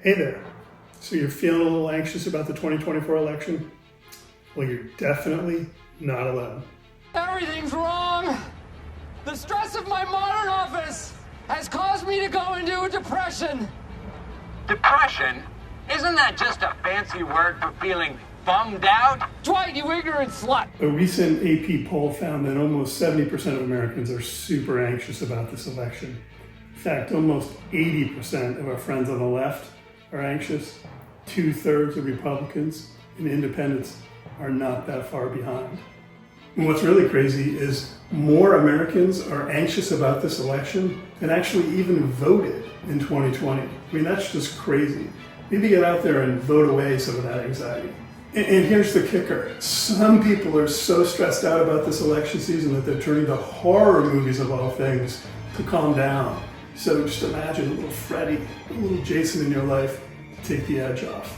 Hey there. So you're feeling a little anxious about the 2024 election? Well, you're definitely not alone. Everything's wrong. The stress of my modern office has caused me to go into a depression. Depression? Isn't that just a fancy word for feeling bummed out? Dwight, you ignorant slut. A recent AP poll found that almost 70% of Americans are super anxious about this election. In fact, almost 80% of our friends on the left are anxious. 2/3 of Republicans and independents are not that far behind. And what's really crazy is more Americans are anxious about this election than actually even voted in 2020. I mean, that's just crazy. Maybe get out there and vote away some of that anxiety. And here's the kicker. Some people are so stressed out about this election season that they're turning to horror movies of all things to calm down. So just imagine a little Freddy, a little Jason in your life to take the edge off.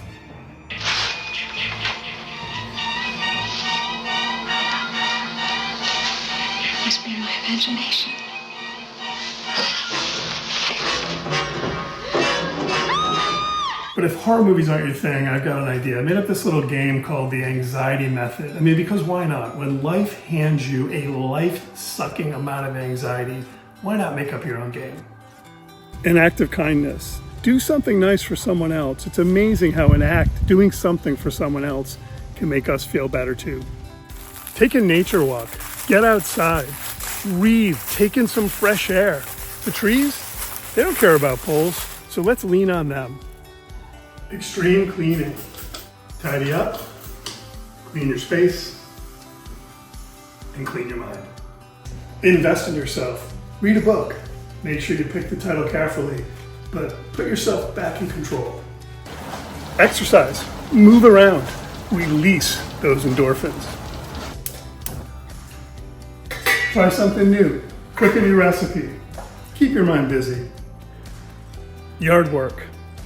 Must be my imagination. But if horror movies aren't your thing, I've got an idea. I made up this little game called the Anxiety Method. I mean, because why not? When life hands you a life-sucking amount of anxiety, why not make up your own game? An act of kindness. Do something nice for someone else. It's amazing how an act, doing something for someone else, can make us feel better too. Take a nature walk. Get outside. Breathe. Take in some fresh air. The trees, they don't care about poles, so let's lean on them. Extreme cleaning. Tidy up, clean your space, and clean your mind. Invest in yourself. Read a book. Make sure you pick the title carefully, but put yourself back in control. Exercise. Move around. Release those endorphins. Try something new. Cook a new recipe. Keep your mind busy. Yard work.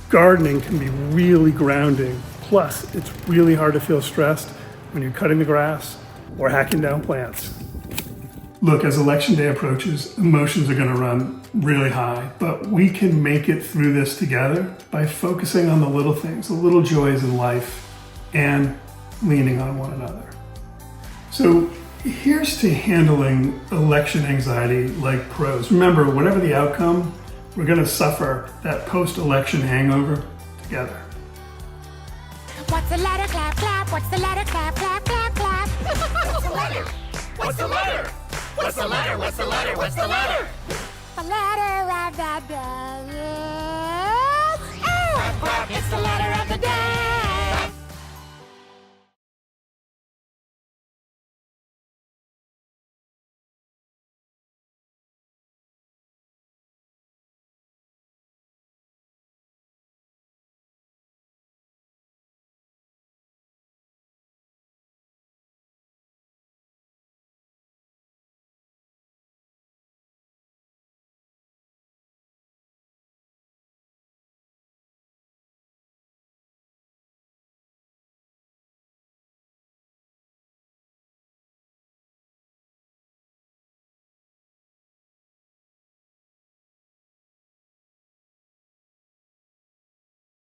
Gardening can be really grounding. Plus, it's really hard to feel stressed when you're cutting the grass or hacking down plants. Look, as election day approaches, emotions are going to run really high, but we can make it through this together by focusing on the little things, the little joys in life, and leaning on one another. So here's to handling election anxiety like pros. Remember, whatever the outcome, we're going to suffer that post-election hangover together. What's the letter? Clap, clap. What's the letter? Clap, clap, clap, clap. What's the letter? What's the letter? What's the letter? What's the letter? What's the letter? The letter of the day.